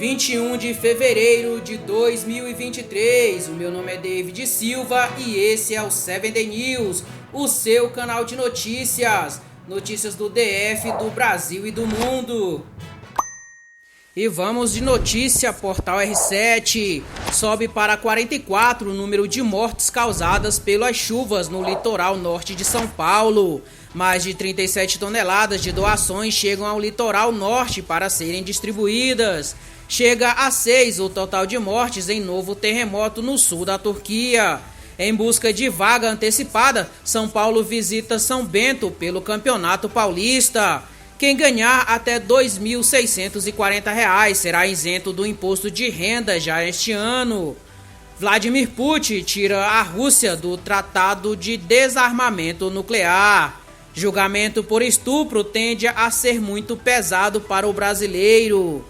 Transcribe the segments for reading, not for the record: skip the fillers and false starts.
21 de fevereiro de 2023, o meu nome é David Silva e esse é o 7 Day News, o seu canal de notícias do DF, do Brasil e do mundo. E vamos de notícia. Portal R7 sobe para 44 o número de mortes causadas pelas chuvas no litoral norte de São Paulo. Mais de 37 toneladas de doações chegam ao litoral norte para serem distribuídas. Chega a 6 o total de mortes em novo terremoto no sul da Turquia. Em busca de vaga antecipada, São Paulo visita São Bento pelo Campeonato Paulista. Quem ganhar até R$ 2.640 será isento do imposto de renda já este ano. Vladimir Putin tira a Rússia do Tratado de Desarmamento Nuclear. Julgamento por estupro tende a ser muito pesado para o brasileiro.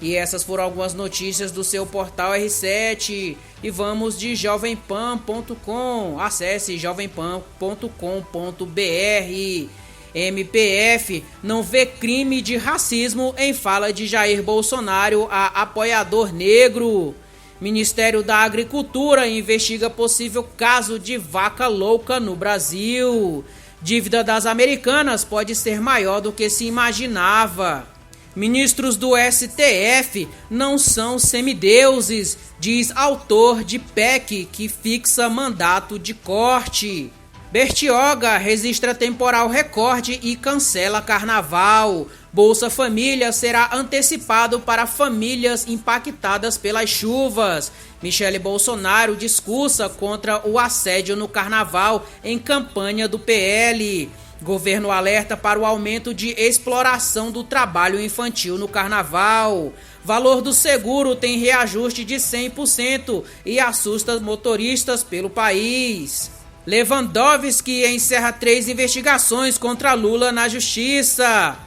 E essas foram algumas notícias do seu portal R7. E vamos de jovempan.com. Acesse jovempan.com.br. MPF não vê crime de racismo em fala de Jair Bolsonaro a apoiador negro. Ministério da Agricultura investiga possível caso de vaca louca no Brasil. Dívida das Americanas pode ser maior do que se imaginava. Ministros do STF não são semideuses, diz autor de PEC que fixa mandato de corte. Bertioga registra temporal recorde e cancela carnaval. Bolsa Família será antecipado para famílias impactadas pelas chuvas. Michele Bolsonaro discursa contra o assédio no carnaval em campanha do PL. Governo alerta para o aumento de exploração do trabalho infantil no carnaval. Valor do seguro tem reajuste de 100% e assusta motoristas pelo país. Lewandowski encerra 3 investigações contra Lula na justiça.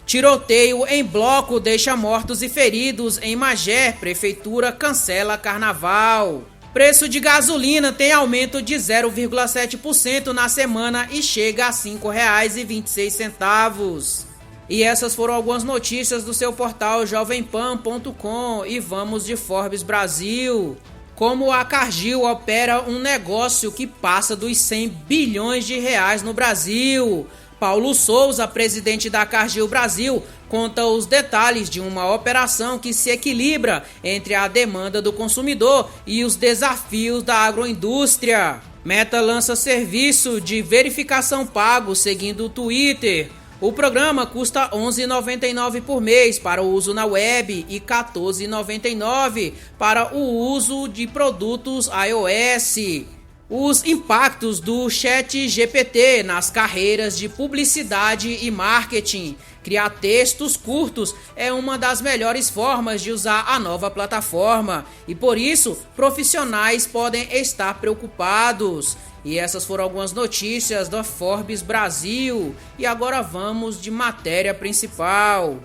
Tiroteio em bloco deixa mortos e feridos em Magé. Prefeitura cancela carnaval. Preço de gasolina tem aumento de 0,7% na semana e chega a R$ 5,26. E essas foram algumas notícias do seu portal jovempan.com. E vamos de Forbes Brasil. Como a Cargill opera um negócio que passa dos 100 bilhões de reais no Brasil. Paulo Souza, presidente da Cargill Brasil, conta os detalhes de uma operação que se equilibra entre a demanda do consumidor e os desafios da agroindústria. Meta lança serviço de verificação pago seguindo o Twitter. O programa custa R$ 11,99 por mês para o uso na web e R$ 14,99 para o uso de produtos iOS. Os impactos do ChatGPT nas carreiras de publicidade e marketing. Criar textos curtos é uma das melhores formas de usar a nova plataforma e por isso profissionais podem estar preocupados. E essas foram algumas notícias da Forbes Brasil. E agora vamos de matéria principal.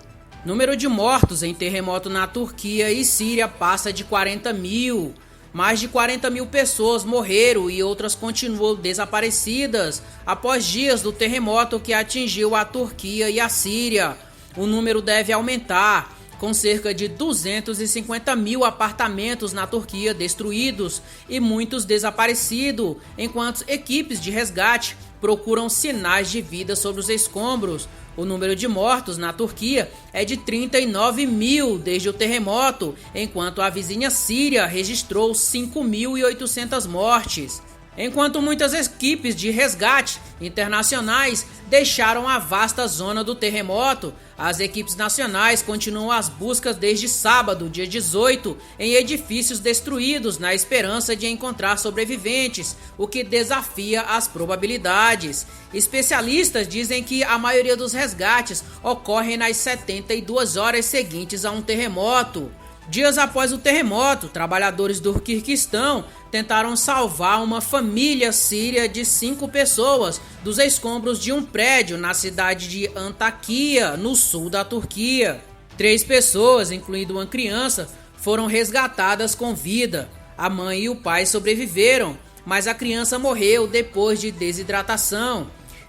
Número de mortos em terremoto na Turquia e Síria passa de 40 mil. Mais de 40 mil pessoas morreram e outras continuam desaparecidas após dias do terremoto que atingiu a Turquia e a Síria. O número deve aumentar, com cerca de 250 mil apartamentos na Turquia destruídos e muitos desaparecidos, enquanto equipes de resgate procuram sinais de vida sobre os escombros. O número de mortos na Turquia é de 39 mil desde o terremoto, enquanto a vizinha Síria registrou 5.800 mortes. Enquanto muitas equipes de resgate internacionais deixaram a vasta zona do terremoto, as equipes nacionais continuam as buscas desde sábado, dia 18, em edifícios destruídos na esperança de encontrar sobreviventes, o que desafia as probabilidades. Especialistas dizem que a maioria dos resgates ocorrem nas 72 horas seguintes a um terremoto. Dias após o terremoto, trabalhadores do Quirguistão tentaram salvar uma família síria de 5 pessoas dos escombros de um prédio na cidade de Antakya, no sul da Turquia. 3 pessoas, incluindo uma criança, foram resgatadas com vida. A mãe e o pai sobreviveram, mas a criança morreu depois de desidratação,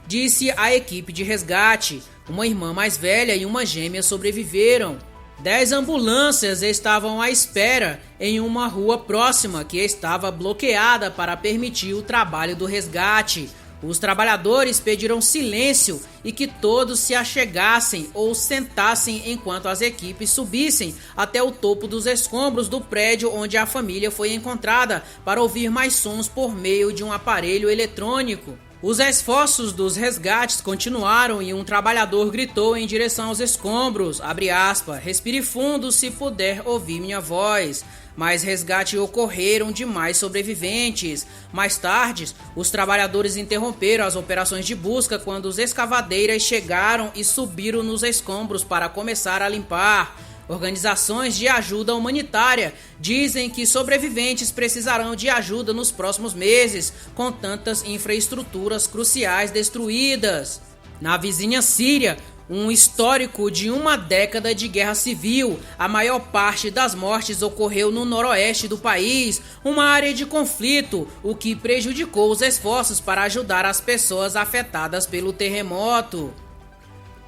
disse a equipe de resgate. Uma irmã mais velha e uma gêmea sobreviveram. 10 ambulâncias estavam à espera em uma rua próxima que estava bloqueada para permitir o trabalho do resgate. Os trabalhadores pediram silêncio e que todos se achegassem ou sentassem enquanto as equipes subissem até o topo dos escombros do prédio onde a família foi encontrada para ouvir mais sons por meio de um aparelho eletrônico. Os esforços dos resgates continuaram e um trabalhador gritou em direção aos escombros, "Respire fundo se puder ouvir minha voz." Mas resgate ocorreram de mais sobreviventes. Mais tarde, os trabalhadores interromperam as operações de busca quando os escavadeiras chegaram e subiram nos escombros para começar a limpar. Organizações de ajuda humanitária dizem que sobreviventes precisarão de ajuda nos próximos meses, com tantas infraestruturas cruciais destruídas. Na vizinha Síria, um histórico de uma década de guerra civil, a maior parte das mortes ocorreu no noroeste do país, uma área de conflito, o que prejudicou os esforços para ajudar as pessoas afetadas pelo terremoto.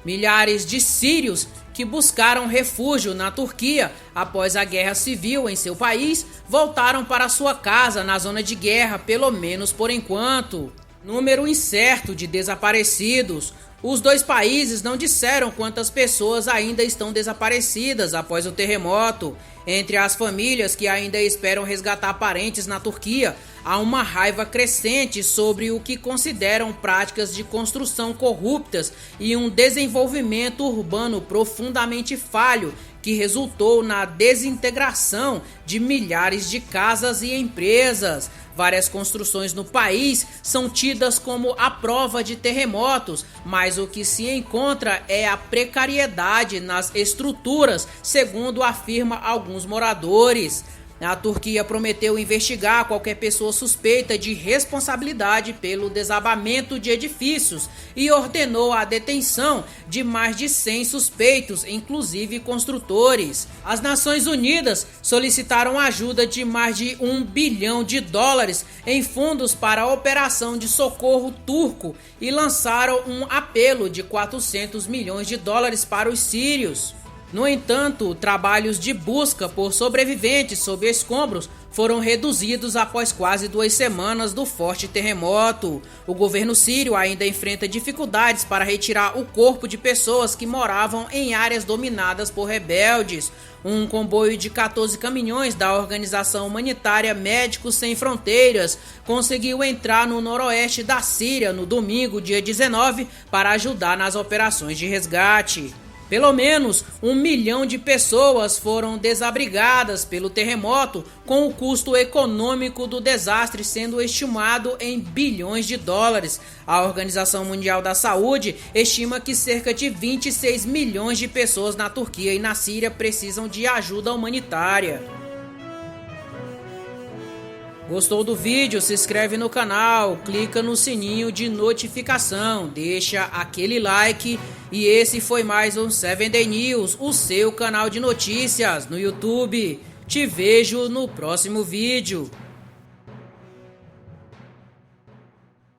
Milhares de sírios que buscaram refúgio na Turquia após a guerra civil em seu país voltaram para sua casa na zona de guerra, pelo menos por enquanto. Número incerto de desaparecidos. Os dois países não disseram quantas pessoas ainda estão desaparecidas após o terremoto. Entre as famílias que ainda esperam resgatar parentes na Turquia, há uma raiva crescente sobre o que consideram práticas de construção corruptas e um desenvolvimento urbano profundamente falho que resultou na desintegração de milhares de casas e empresas. Várias construções no país são tidas como a prova de terremotos, mas o que se encontra é a precariedade nas estruturas, segundo afirma alguns moradores. A Turquia prometeu investigar qualquer pessoa suspeita de responsabilidade pelo desabamento de edifícios e ordenou a detenção de mais de 100 suspeitos, inclusive construtores. As Nações Unidas solicitaram ajuda de mais de $1 bilhão em fundos para a operação de socorro turco e lançaram um apelo de $400 milhões para os sírios. No entanto, trabalhos de busca por sobreviventes sob escombros foram reduzidos após quase 2 semanas do forte terremoto. O governo sírio ainda enfrenta dificuldades para retirar o corpo de pessoas que moravam em áreas dominadas por rebeldes. Um comboio de 14 caminhões da organização humanitária Médicos Sem Fronteiras conseguiu entrar no noroeste da Síria no domingo, dia 19, para ajudar nas operações de resgate. Pelo menos 1 milhão de pessoas foram desabrigadas pelo terremoto, com o custo econômico do desastre sendo estimado em bilhões de dólares. A Organização Mundial da Saúde estima que cerca de 26 milhões de pessoas na Turquia e na Síria precisam de ajuda humanitária. Gostou do vídeo? Se inscreve no canal, clica no sininho de notificação, deixa aquele like e esse foi mais um 7 Day News, o seu canal de notícias no YouTube. Te vejo no próximo vídeo.